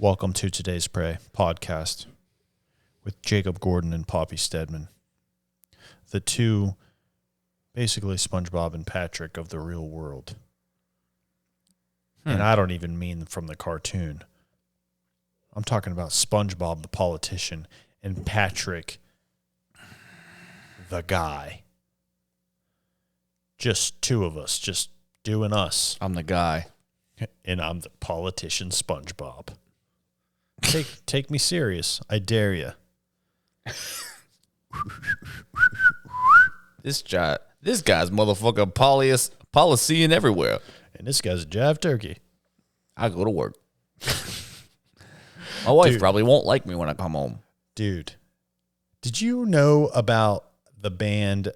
Welcome to today's podcast with Jacob Gordon and Poppy Stedman, the two basically SpongeBob and Patrick of the real world. And I don't even mean from the cartoon. I'm talking about SpongeBob the politician and Patrick the guy. Just two of us, just doing us. I'm the guy. And I'm the politician SpongeBob. Take me serious. I dare you. This guy's motherfucking policying everywhere. And this guy's a jive turkey. I go to work. My wife probably won't like me when I come home. Dude, did you know about the band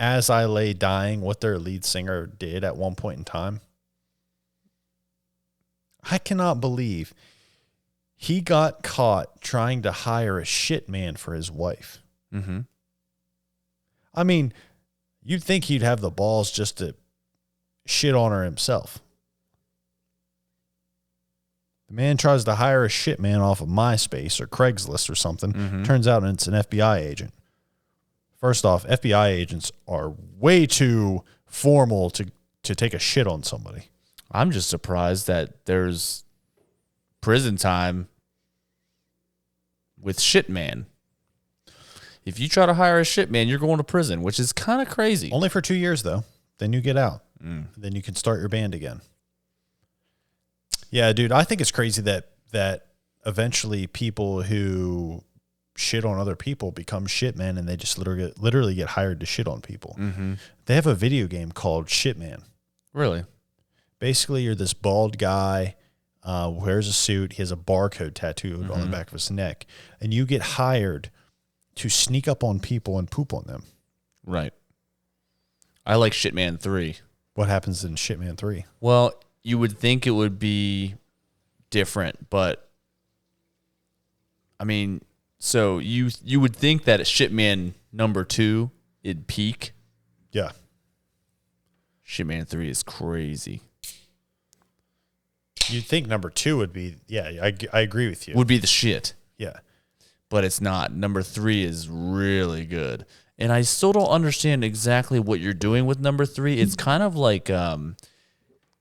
As I Lay Dying, what their lead singer did at one point in time? I cannot believe he got caught trying to hire a shit man for his wife. Mm-hmm. I mean, you'd think he'd have the balls just to shit on her himself. The man tries to hire a shit man off of MySpace or Craigslist or something. Mm-hmm. Turns out it's an FBI agent. First off, FBI agents are way too formal to take a shit on somebody. I'm just surprised that there's prison time with shit man. If you try to hire a shit man, you're going to prison, which is kind of crazy. Only for 2 years, though. Then you get out. Then you can start your band again. Yeah, dude, I think it's crazy that eventually people who shit on other people become shit men, and they just literally get hired to shit on people. Mm-hmm. They have a video game called Shit Man. Really? Basically, you're this bald guy, wears a suit, he has a barcode tattooed on the back of his neck, and you get hired to sneak up on people and poop on them. Right. I like Shitman 3. What happens in Shitman 3? Well, you would think it would be different, but I mean, so you would think that at Shitman number 2 it'd peak. Yeah. Shitman 3 is crazy. You'd think number 2 would be, yeah, I agree with you. Would be the shit. Yeah. But it's not. Number 3 is really good. And I still don't understand exactly what you're doing with number 3. It's kind of like a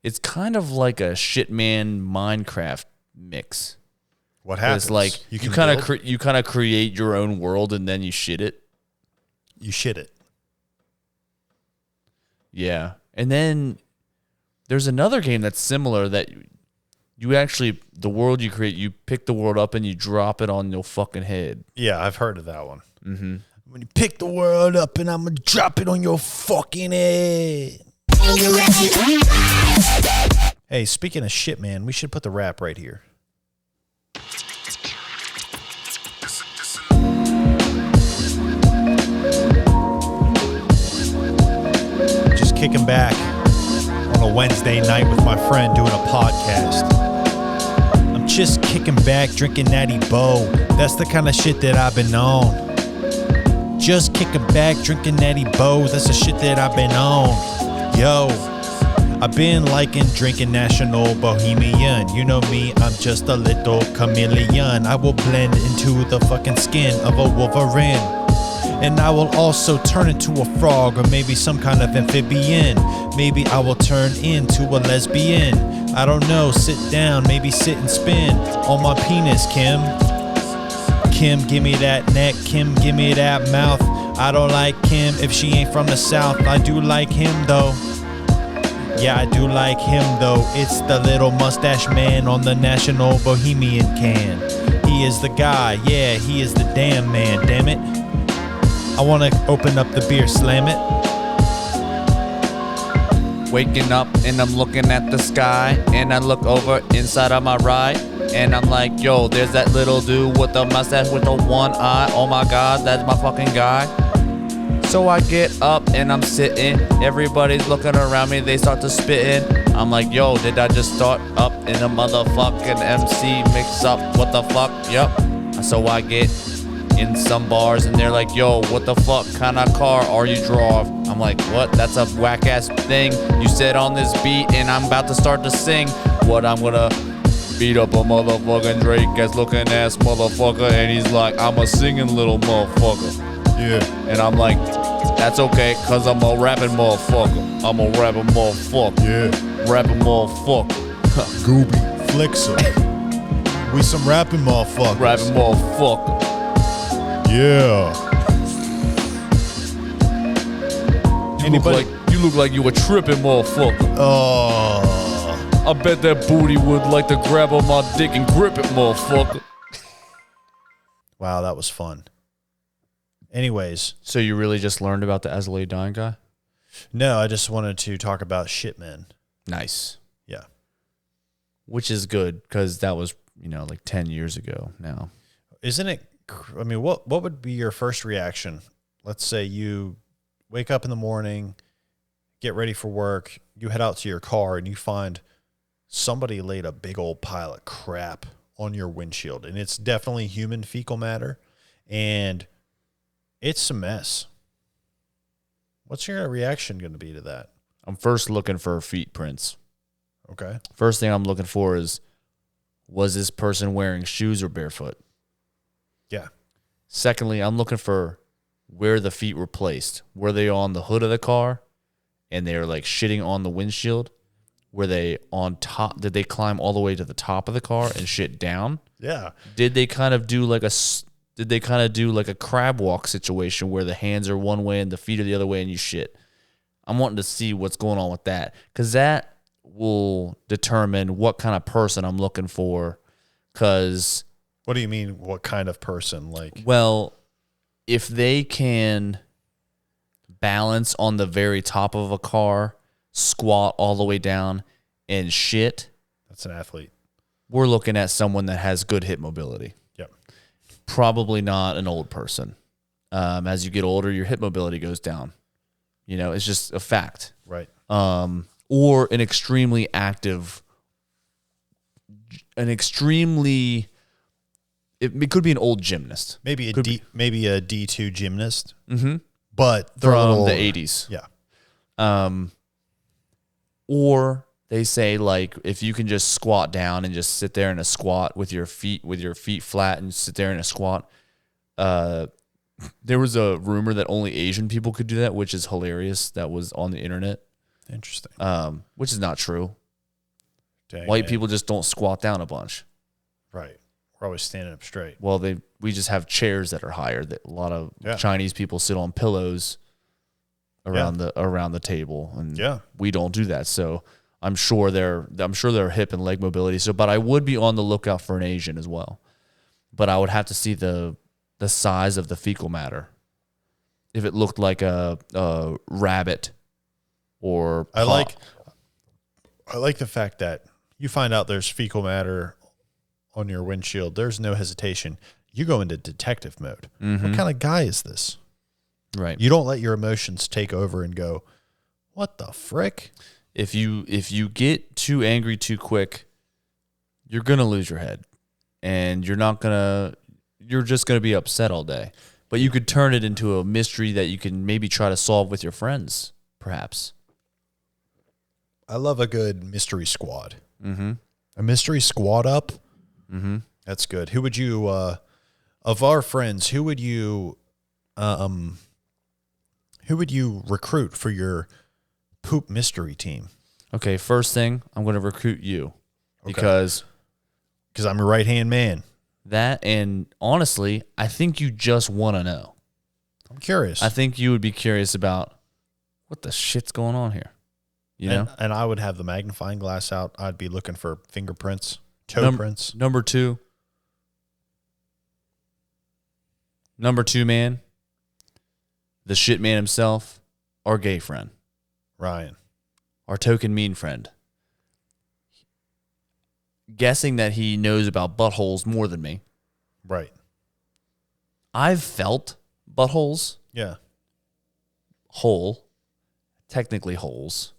Shitman Minecraft mix. What happens? It's like you kind of create your own world and then you shit it. You shit it. Yeah. And then there's another game that's similar that you actually, the world you create, you pick the world up and you drop it on your fucking head. Yeah, I've heard of that one. Mm-hmm. When you pick the world up and I'm going to drop it on your fucking head. Hey, speaking of shit, man, we should put the rap right here. Just kicking back on a Wednesday night with my friend doing a podcast. I'm just kicking back, drinking Natty Bo. That's the kind of shit that I've been on. Just kicking back, drinking Natty Bo. That's the shit that I've been on. Yo, I've been liking drinking National Bohemian. You know me, I'm just a little chameleon. I will blend into the fucking skin of a Wolverine. And I will also turn into a frog or maybe some kind of amphibian. Maybe I will turn into a lesbian. I don't know, sit down, maybe sit and spin on my penis, Kim. Kim, give me that neck. Kim, give me that mouth. I don't like Kim if she ain't from the South. I do like him, though. Yeah, I do like him, though. It's the little mustache man on the National Bohemian can. He is the guy. Yeah, he is the damn man, damn it. I want to open up the beer, slam it. Waking up and I'm looking at the sky and I look over inside of my ride and I'm like, yo, there's that little dude with the mustache with the one eye. Oh my God, that's my fucking guy. So I get up and I'm sitting. Everybody's looking around me. They start to spitting. I'm like, yo, did I just start up in a motherfucking MC mix up? What the fuck? Yep. So I get in some bars and they're like, yo, what the fuck kind of car are you drive? I'm like, what? That's a whack ass thing you said on this beat and I'm about to start to sing. What I'm gonna Beat up a motherfucking Drake ass looking ass motherfucker, and he's like, I'm a singing little motherfucker. Yeah. And I'm like, that's okay, cause I'm a rapping motherfucker. I'm a rapping motherfucker. Yeah. Rapping motherfucker. Gooby Flixer. We some rapping motherfuckers. Rapping motherfucker. Yeah. You look like you a tripping motherfucker. Oh. I bet that booty would like to grab on my dick and grip it, motherfucker. Wow, that was fun. Anyways. So you really just learned about the As I Lay Dying guy? No, I just wanted to talk about Shitman. Nice. Yeah. Which is good, because that was, like 10 years ago now. Isn't it? I mean, what would be your first reaction? Let's say you wake up in the morning, get ready for work, you head out to your car, and you find somebody laid a big old pile of crap on your windshield. And it's definitely human fecal matter. And it's a mess. What's your reaction going to be to that? I'm first looking for feet prints. Okay. First thing I'm looking for is, was this person wearing shoes or barefoot? Yeah. Secondly, I'm looking for where the feet were placed. Were they on the hood of the car and they're like shitting on the windshield? Were they on top? Did they climb all the way to the top of the car and shit down? Yeah. Did they kind of do like a crab walk situation where the hands are one way and the feet are the other way and you shit? I'm wanting to see what's going on with that, because that will determine what kind of person I'm looking for. Because what do you mean? What kind of person? Like, well, if they can balance on the very top of a car, squat all the way down, and shit, that's an athlete. We're looking at someone that has good hip mobility. Yep. Probably not an old person. As you get older, your hip mobility goes down. It's just a fact. Right. Or an extremely active, it could be an old gymnast. Maybe a D2 gymnast. Mm-hmm. But from the 80s. Yeah. Or they say, like, if you can just squat down and just sit there in a squat with your feet flat and sit there in a squat. There was a rumor that only Asian people could do that, which is hilarious. That was on the internet. Interesting. Which is not true. Dang, White people just don't squat down a bunch. Right. We're always standing up straight. Well, we just have chairs that are higher. That a lot of Chinese people sit on pillows around the table, and we don't do that. So I'm sure they're hip and leg mobility. So, but I would be on the lookout for an Asian as well. But I would have to see the size of the fecal matter. If it looked like a rabbit, or I like the fact that you find out there's fecal matter on your windshield. There's no hesitation. You go into detective mode. Mm-hmm. What kind of guy is this? Right. You don't let your emotions take over and go, what the frick? If you get too angry too quick, you're gonna lose your head, and you're just gonna be upset all day. But you could turn it into a mystery that you can maybe try to solve with your friends, perhaps. I love a good mystery squad. Mm-hmm. A mystery squad up. Mm-hmm. That's good. Who would you, of our friends, who would you recruit for your poop mystery team? Okay, first thing, I'm going to recruit you because I'm a right-hand man. That, and honestly, I think you just want to know. I'm curious. I think you would be curious about what the shit's going on here. And I would have the magnifying glass out. I'd be looking for fingerprints, toe prints. Number two, man, the shit man himself, our gay friend. Ryan. Our token mean friend. Guessing that he knows about buttholes more than me. Right. I've felt buttholes. Yeah. Technically holes.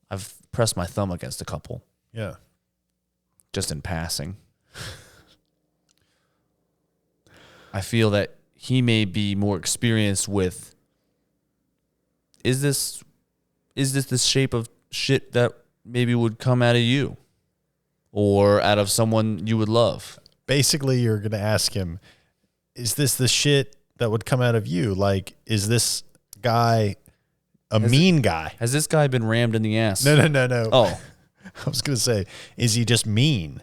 I've pressed my thumb against a couple. Yeah. Just in passing. I feel that he may be more experienced with, is this the shape of shit that maybe would come out of you? or out of someone you would love. Basically, you're going to ask him, is this the shit that would come out of you? Like, is this guy a mean guy? Has this guy been rammed in the ass? No. Oh. I was going to say, is he just mean?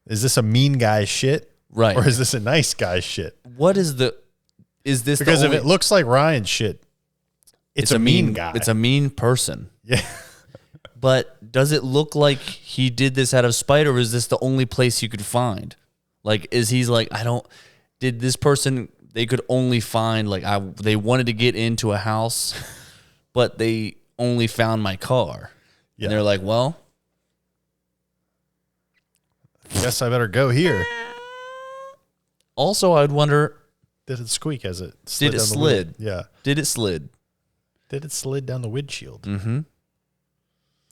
Is this a mean guy shit? Right. Or is this a nice guy shit? What is the... Is this because the if it looks like Ryan shit, it's a mean guy. It's a mean person. Yeah. But does it look like he did this out of spite, or is this the only place you could find? Like, is he's like, did this person, they could only find, like, they wanted to get into a house, but they only found my car. Yeah. And they're like, well, guess I better go here. Also, I'd wonder, did it squeak as it slid? Did it slid? Yeah. Did it slid? Did it slid down the windshield? Mm-hmm.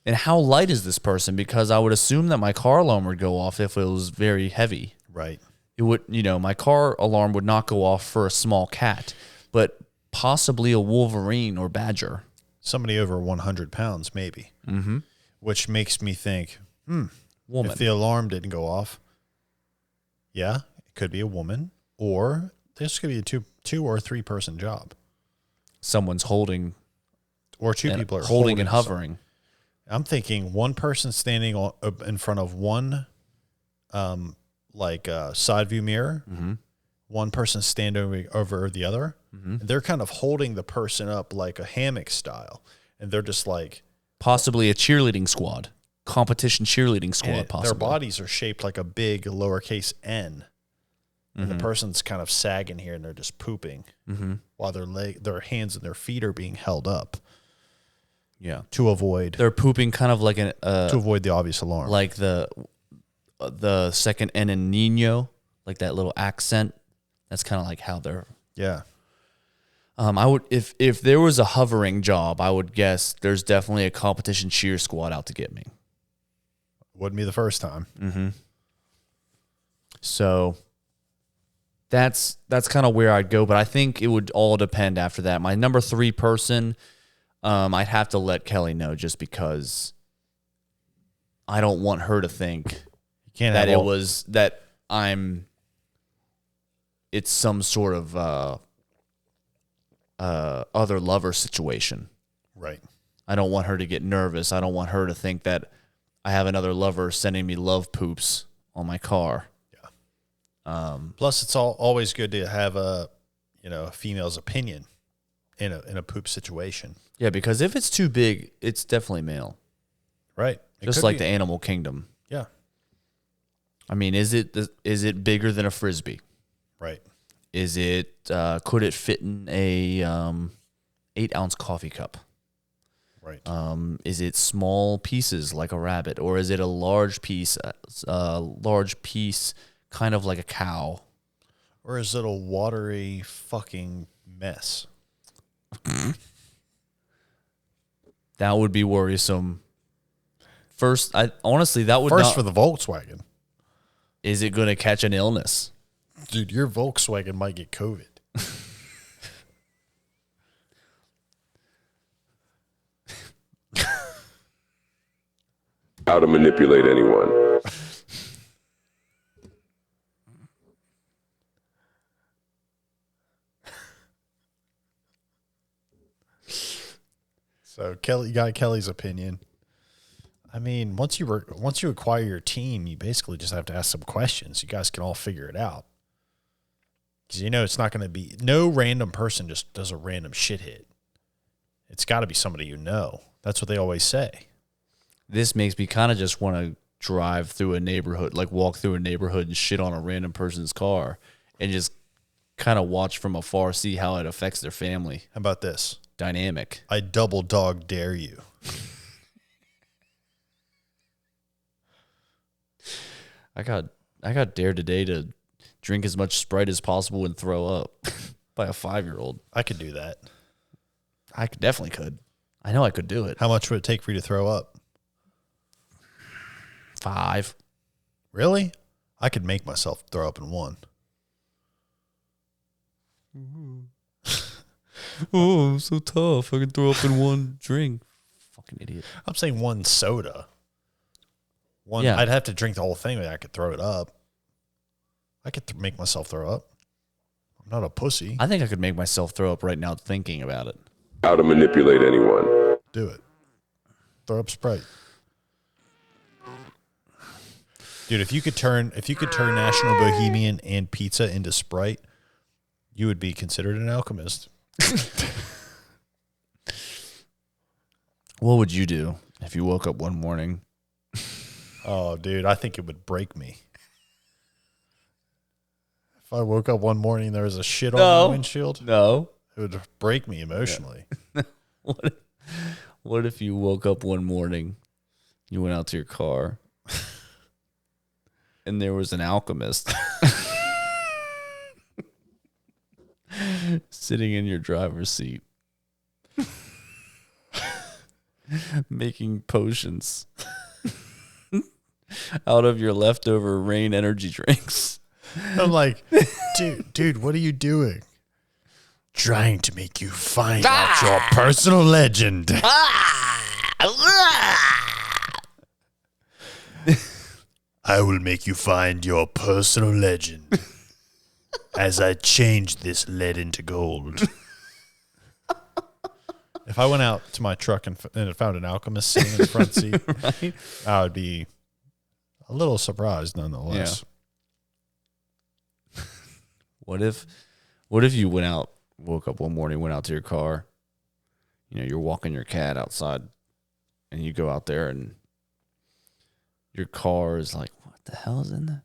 And how light is this person? Because I would assume that my car alarm would go off if it was very heavy. Right. It would, my car alarm would not go off for a small cat, but possibly a wolverine or badger. Somebody over 100 pounds, maybe. Mm-hmm. Which makes me think, woman. If the alarm didn't go off, yeah, it could be a woman, or this could be a two or three person job. Someone's holding, or two people are holding and hovering. Something. I'm thinking one person standing in front of one, side view mirror. Mm-hmm. One person standing over the other. Mm-hmm. And they're kind of holding the person up like a hammock style, and they're just like possibly a cheerleading squad, competition cheerleading squad. Possibly their bodies are shaped like a big lowercase N, and the person's kind of sagging here, and they're just pooping while their hands and their feet are being held up. Yeah, to avoid they're pooping kind of like to avoid the obvious alarm, like the second N in Nino, like that little accent. That's kind of like how they're. Yeah. I would if there was a hovering job, I would guess there's definitely a competition cheer squad out to get me. Wouldn't be the first time. Mm-hmm. So that's kind of where I'd go, but I think it would all depend after that. My number 3 person. I'd have to let Kelly know just because I don't want her to think it's some sort of other lover situation. Right. I don't want her to get nervous. I don't want her to think that I have another lover sending me love poops on my car. Yeah. Plus, it's always good to have a female's opinion in a poop situation. Yeah, because if it's too big, it's definitely male. Right. Just like the animal kingdom. Yeah. I mean, is it bigger than a Frisbee? Right. Is it could it fit in a 8-ounce coffee cup? Right. Is it small pieces like a rabbit, or is it a large piece kind of like a cow? Or is it a watery fucking mess? That would be worrisome. First, honestly, that would First for the Volkswagen. Is it going to catch an illness? Dude, your Volkswagen might get COVID. How to manipulate anyone. So you got Kelly's opinion. I mean, once you acquire your team, you basically just have to ask some questions. You guys can all figure it out. Because it's not going to be no random person just does a random shit hit. It's got to be somebody you know. That's what they always say. This makes me kind of just want to drive through a neighborhood, like walk through a neighborhood and shit on a random person's car and just kind of watch from afar, see how it affects their family. How about this? Dynamic. I double dog dare you. I got dared today to drink as much Sprite as possible and throw up by a 5-year-old. I could do that. I definitely could. I know I could do it. How much would it take for you to throw up? 5. Really? I could make myself throw up in 1. Oh, I'm so tough. I can throw up in 1 drink. Fucking idiot. I'm saying 1 soda. One, Yeah. I'd have to drink the whole thing, but I could throw it up. I could make myself throw up. I'm not a pussy. I think I could make myself throw up right now thinking about it. How to manipulate anyone. Do it. Throw up Sprite. Dude, if you could turn National Bohemian and pizza into Sprite, you would be considered an alchemist. What would you do if you woke up one morning? Oh, dude, I think it would break me. If I woke up one morning and there was a shit on my windshield, No. it would break me emotionally. What if you woke up one morning, you went out to your car, and there was an alchemist sitting in your driver's seat, making potions out of your leftover Rain energy drinks. I'm like, dude, what are you doing? Trying to make you find out your personal legend. I will make you find your personal legend as I change this lead into gold. If I went out to my truck and found an alchemist sitting in the front seat, Right? I would be a little surprised nonetheless. What if you woke up one morning, went out to your car, you're walking your cat outside, and you go out there and your car is like, what the hell is in there?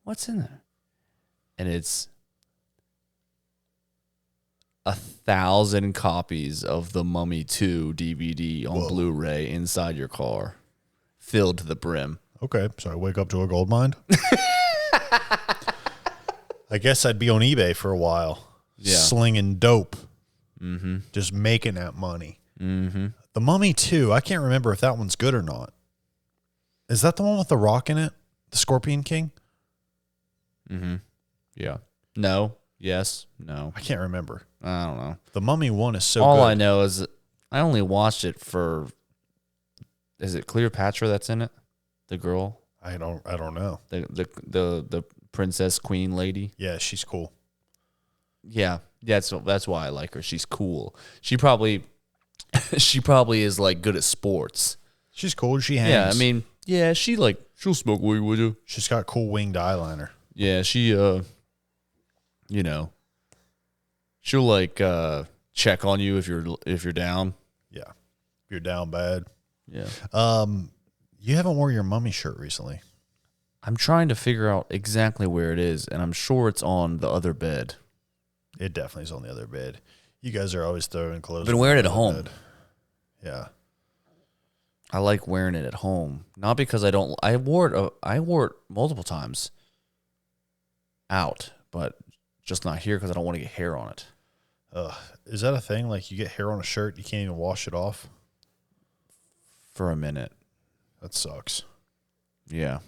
What's in there? And it's 1,000 copies of the Mummy 2 DVD on Blu-ray inside your car, filled to the brim. Okay, so I wake up to a gold mine. I guess I'd be on eBay for a while, slinging dope, just making that money. Mm-hmm. The Mummy 2, I can't remember if that one's good or not. Is that the one with the rock in it? The Scorpion King? Mm-hmm. Yeah. No. Yes. No. I can't remember. I don't know. The Mummy 1 is so All good. I know is I only watched it for. Is it Cleopatra that's in it? The girl, I don't know. the princess queen lady. Yeah, she's cool. Yeah, that's why I like her. She's cool. She probably is like good at sports. She's cool. She hangs. Yeah, I mean, yeah, she'll smoke weed with you. She's got cool winged eyeliner. Yeah, she she'll like check on you if you're down. Yeah. If you're down bad. Yeah. You haven't worn your Mummy shirt recently. I'm trying to figure out exactly where it is, and I'm sure it's on the other bed. It definitely is on the other bed. You guys are always throwing clothes. Been wearing it at on the home. bed. Yeah. I like wearing it at home, not because I wore it multiple times out, but just not here because I don't want to get hair on it. Is that a thing? Like you get hair on a shirt, you can't even wash it off? For a minute. That sucks. Yeah.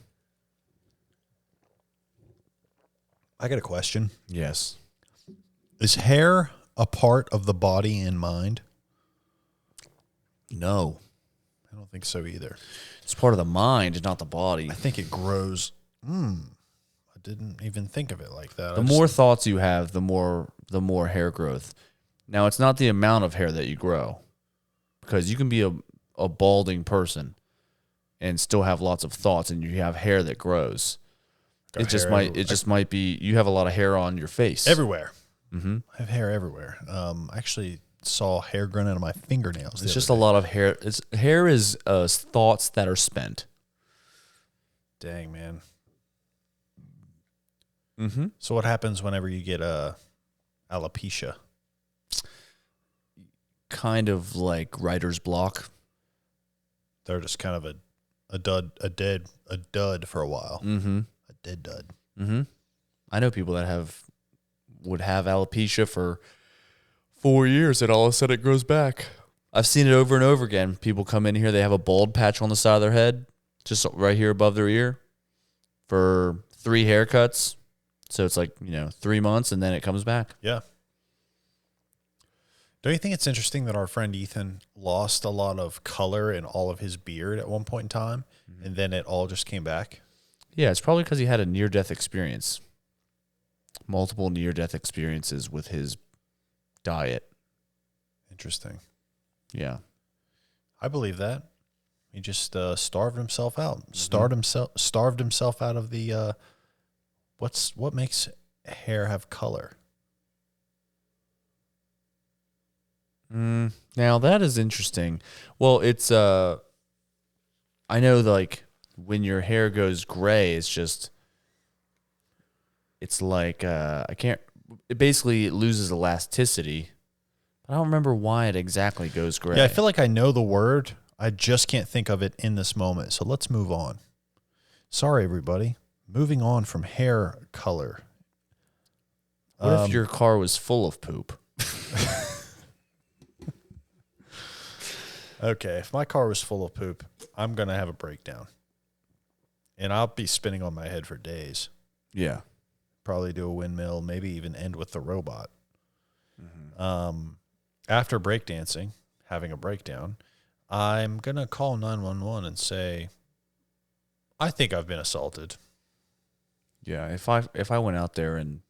I got a question. Yes. Is hair a part of the body and mind? No. I don't think so either. It's part of the mind, not the body. I think it grows. I didn't even think of it like that. The more thoughts you have, the more hair growth. Now, it's not the amount of hair that you grow, because you can be a balding person and still have lots of thoughts, and you have hair that grows. It just might be you have a lot of hair on your face everywhere. Mm-hmm. I have hair everywhere. I actually saw hair growing out of my fingernails. It's just a lot of hair. Hair is thoughts that are spent. Dang, man. Mm-hmm. So what happens whenever you get alopecia? Kind of like writer's block. They're just kind of a dud for a while. Mm-hmm. A dead dud. Mm-hmm. I know people that would have alopecia for 4 years, and all of a sudden it grows back. I've seen it over and over again. People come in here, they have a bald patch on the side of their head, just right here above their ear, for 3 haircuts. So it's like 3 months, and then it comes back. Yeah. Don't you think it's interesting that our friend Ethan lost a lot of color in all of his beard at one point in time, and then it all just came back? Yeah, it's probably because he had a near-death experience. Multiple near-death experiences with his diet. Interesting. Yeah. I believe that. He just starved himself out. Starved himself out of the what makes hair have color? Now that is interesting. Well, it's I know like when your hair goes gray, it's like it basically loses elasticity. I don't remember why it exactly goes gray. Yeah, I feel like I know the word. I just can't think of it in this moment. So let's move on. Sorry, everybody. Moving on from hair color. What if your car was full of poop? Okay, if my car was full of poop, I'm going to have a breakdown. And I'll be spinning on my head for days. Yeah. Probably do a windmill, maybe even end with the robot. After breakdancing, having a breakdown, I'm going to call 911 and say, I think I've been assaulted. Yeah, if I went out there and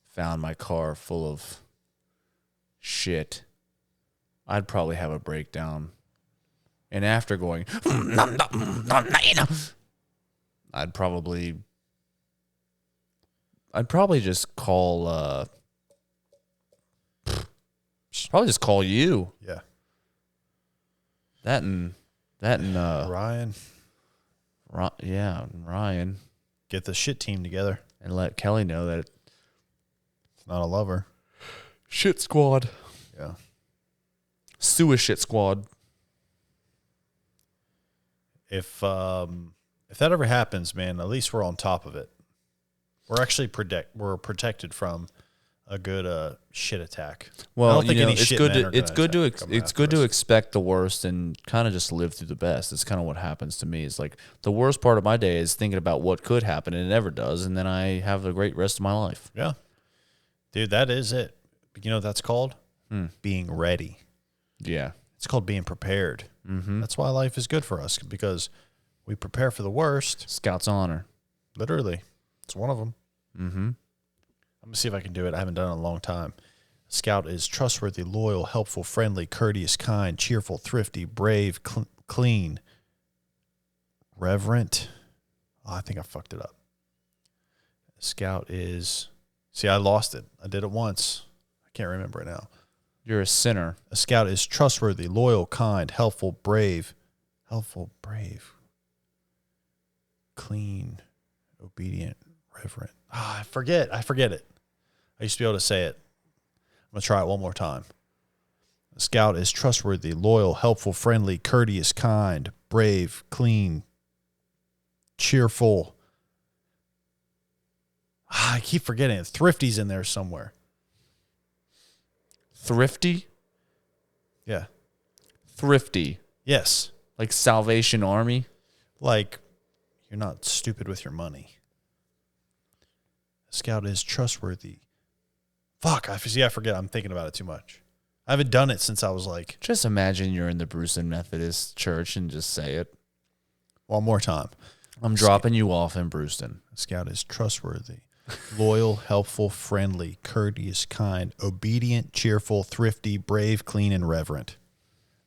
found my car full of shit, I'd probably have a breakdown. And after going, I'd probably just call probably just call you. Yeah. That and Ryan. Ryan. Get the shit team together. And let Kelly know that It's not a lover. shit squad. Yeah. Sue a shit squad. If that ever happens, man, at least we're on top of it. We're actually protected from a good shit attack. Well, I don't think any it's shit good men to are it's gonna good to come it's after good to us. expect the worst and kind of just live through the best. It's kind of what happens to me. It's like the worst part of my day is thinking about what could happen, and it never does, and then I have a great rest of my life. Yeah. Dude, that is it. You know what that's called? Being ready. Yeah. It's called being prepared. Mm-hmm. That's why life is good for us, because we prepare for the worst. Scout's honor. Literally. It's one of them. Mm-hmm. I'm going to see if I can do it. I haven't done it in a long time. Scout is trustworthy, loyal, helpful, friendly, courteous, kind, cheerful, thrifty, brave, clean, reverent. Oh, I think I fucked it up. Scout is... See, I lost it. I did it once. I can't remember it now. You're a sinner. A scout is trustworthy, loyal, kind, helpful, brave, clean, obedient, reverent. I forget it. I used to be able to say it. I'm going to try it one more time. A scout is trustworthy, loyal, helpful, friendly, courteous, kind, brave, clean, cheerful. I keep forgetting it. Thrifty's in there somewhere. Thrifty? Yeah. Thrifty. Yes. Like Salvation Army? Like, you're not stupid with your money. A scout is trustworthy. Fuck, I forget. I'm thinking about it too much. I haven't done it since I was like... Just imagine you're in the Brewston Methodist Church and just say it. One more time. I'm dropping you off in Brewston. A scout is trustworthy, loyal, helpful, friendly, courteous, kind, obedient, cheerful, thrifty, brave, clean, and reverent.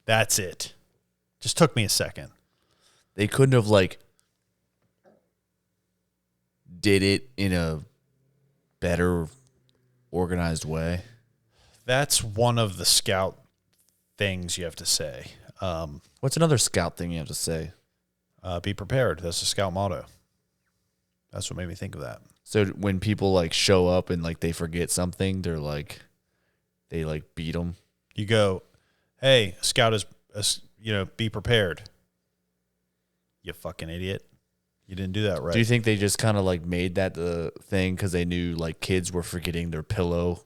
That's it. Just took me a second. They couldn't have, like, did it in a better organized way. That's one of the scout things you have to say. What's another scout thing you have to say? Be prepared. That's the scout motto. That's what made me think of that. So when people like show up and like they forget something, they beat them. You go, hey, scout is, be prepared. You fucking idiot. You didn't do that right. Do you think they just kind of like made that the thing because they knew like kids were forgetting their pillow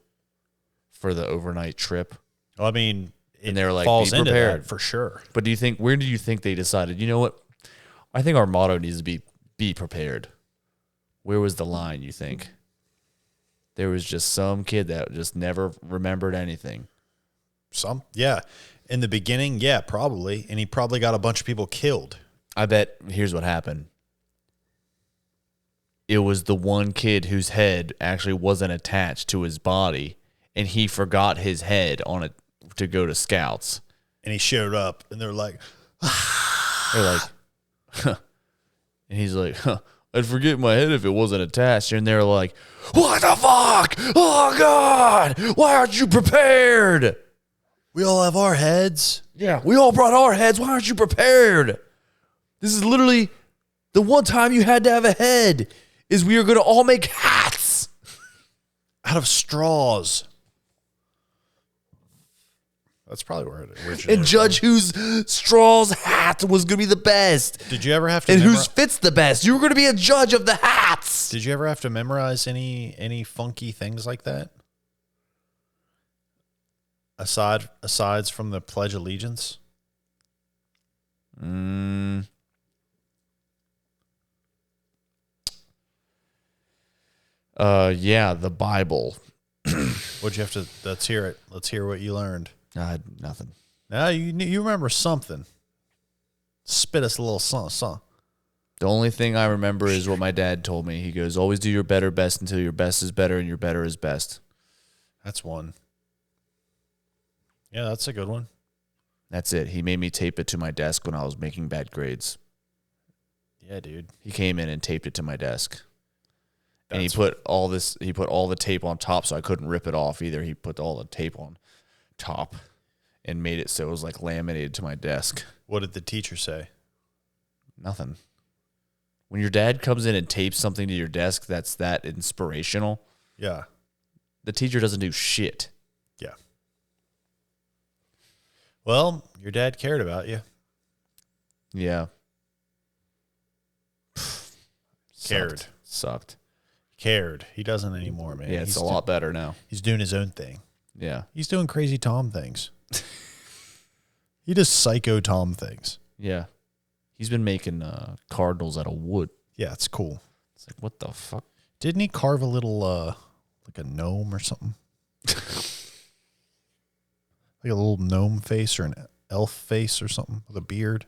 for the overnight trip? Well, I mean, and they were like, falls be into prepared that for sure. But where do you think they decided, you know what? I think our motto needs to be prepared. Where was the line, you think? There was just some kid that just never remembered anything. Yeah. In the beginning, yeah, probably. And he probably got a bunch of people killed. I bet here's what happened. It was the one kid whose head actually wasn't attached to his body, and he forgot his head on it to go to scouts. And he showed up, and they're like, they're like, huh. And he's like, huh, I'd forget my head if it wasn't attached. And they're like, what the fuck? Oh, God, why aren't you prepared? we all have our heads. Yeah, we all brought our heads. Why aren't you prepared? This is literally the one time you had to have a head, is we are going to all make hats out of straws. That's probably where it originated. And judge whose straw's hat was going to be the best. Did you ever have to and whose fits the best? You were going to be a judge of the hats. Did you ever have to memorize any funky things like that? Asides from the Pledge of Allegiance? Yeah, the Bible. What'd you have to? Let's hear it. Let's hear what you learned. Nothing. Now you remember something. Spit us a little something. The only thing I remember is what my dad told me. He goes, always do your better best until your best is better and your better is best. That's one. Yeah, that's a good one. That's it. He made me tape it to my desk when I was making bad grades. Yeah, dude. He came in and taped it to my desk. And he put all the tape on top so I couldn't rip it off either. He put all the tape on top and made it so it was like laminated to my desk. What did the teacher say? Nothing. When your dad comes in and tapes something to your desk that's that inspirational, yeah, the teacher doesn't do shit. Yeah. Well, your dad cared about you. Yeah. Sucked. Cared. He doesn't anymore, man. Yeah, it's a lot better now. He's doing his own thing. Yeah. He's doing crazy Tom things. He does psycho Tom things. Yeah. He's been making cardinals out of wood. Yeah, it's cool. It's like, what the fuck? Didn't he carve a little, like a gnome or something? Like a little gnome face or an elf face or something with a beard?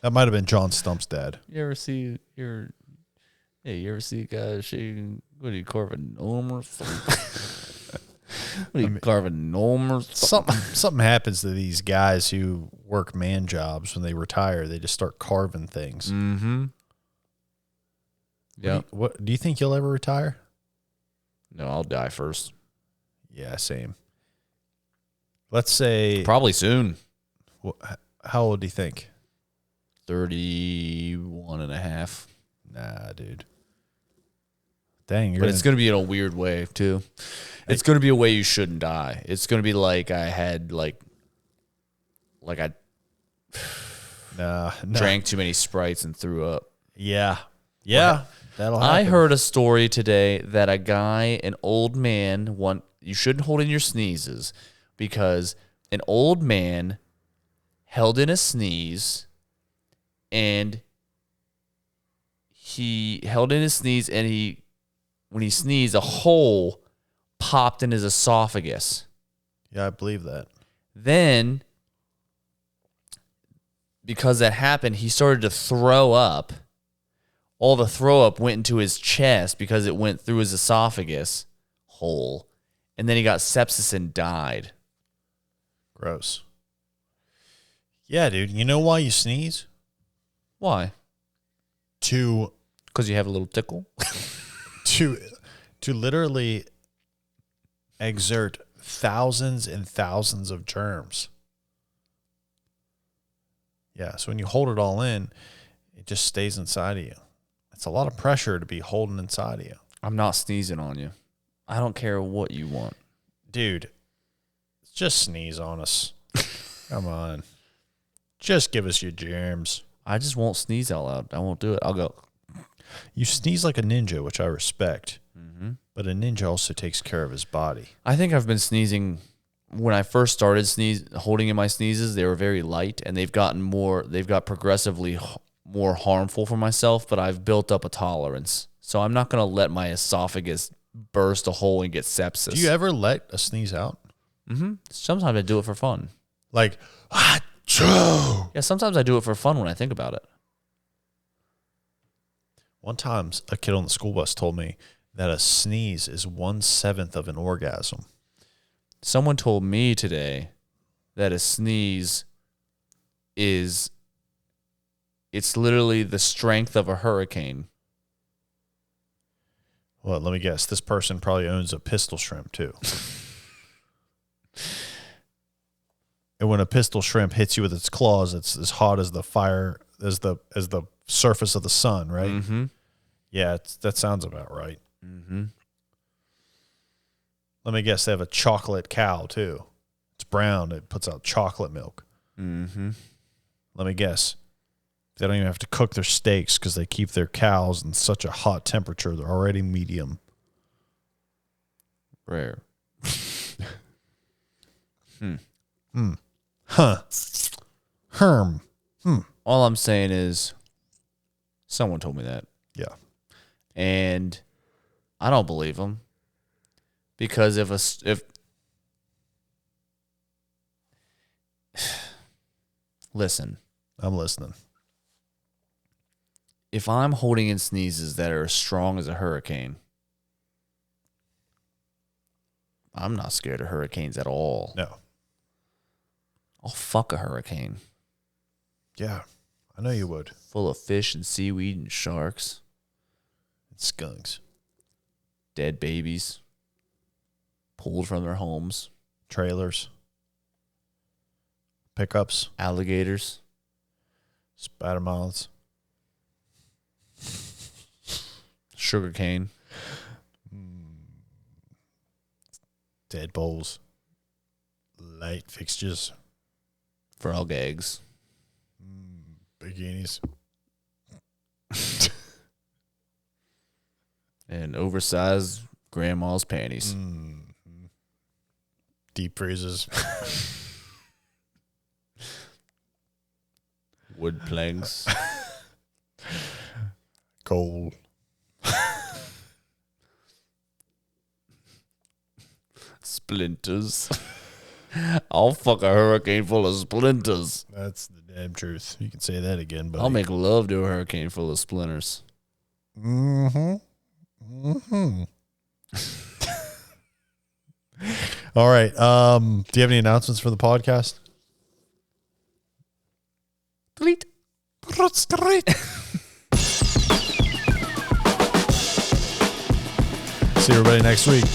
That might have been John Stump's dad. You ever see a guy shaving? What do you carve a gnome or something? What do you carve a gnome or something? Something happens to these guys who work man jobs when they retire. They just start carving things. Mm-hmm. Yeah. What do you think you'll ever retire? No, I'll die first. Yeah, same. Let's say probably soon. How old do you think? 31 and a half. Nah, dude. Dang, but it's going to be in a weird way, too. It's going to be a way you shouldn't die. It's going to be like I had, I drank too many Sprites and threw up. Yeah. Yeah. That'll happen. I heard a story today that a guy, an old man, you shouldn't hold in your sneezes because an old man held in a sneeze and he held in his sneeze and when he sneezed, a hole popped in his esophagus. Yeah, I believe that. Then, because that happened, he started to throw up. All the throw up went into his chest because it went through his esophagus hole. And then he got sepsis and died. Gross. Yeah, dude. You know why you sneeze? Why? Because you have a little tickle? to literally exert thousands and thousands of germs. Yeah, so when you hold it all in, it just stays inside of you. It's a lot of pressure to be holding inside of you. I'm not sneezing on you. I don't care what you want. Dude, just sneeze on us. Come on. Just give us your germs. I just won't sneeze out loud. I won't do it. I'll go. You sneeze like a ninja, which I respect. Mm-hmm. But a ninja also takes care of his body. I think I've been sneezing. When I first started holding in my sneezes, they were very light, and they've got progressively more harmful for myself, but I've built up a tolerance. So I'm not going to let my esophagus burst a hole and get sepsis. Do you ever let a sneeze out? Mm-hmm. Sometimes I do it for fun. Like, achoo. Yeah, sometimes I do it for fun when I think about it. One time, a kid on the school bus told me that a sneeze is 1/7 of an orgasm. Someone told me today that a sneeze it's literally the strength of a hurricane. Well, let me guess. This person probably owns a pistol shrimp too. And when a pistol shrimp hits you with its claws, it's as hot as the fire, as the surface of the sun, right? Mm-hmm. Yeah, that sounds about right. Mm-hmm. Let me guess. They have a chocolate cow too. It's brown. It puts out chocolate milk. Mm-hmm. Let me guess. They don't even have to cook their steaks because they keep their cows in such a hot temperature. They're already medium. Rare. Huh. Herm. All I'm saying is someone told me that. Yeah. And I don't believe them. Because if listen. I'm listening. If I'm holding in sneezes that are as strong as a hurricane, I'm not scared of hurricanes at all. No. I'll fuck a hurricane. Yeah. I know you would. Full of fish and seaweed and sharks. And skunks. Dead babies. Pulled from their homes. Trailers. Pickups. Alligators. Spider mouths. Sugarcane. Dead bowls. Light fixtures. Frog eggs. Bikinis. And oversized grandma's panties. Deep freezes. Wood planks. Coal. Splinters. I'll fuck a hurricane full of splinters. That's the damn truth. You can say that again, buddy. I'll make love to a hurricane full of splinters. Mm-hmm. Mm-hmm. All right. Do you have any announcements for the podcast? Tweet. See everybody next week.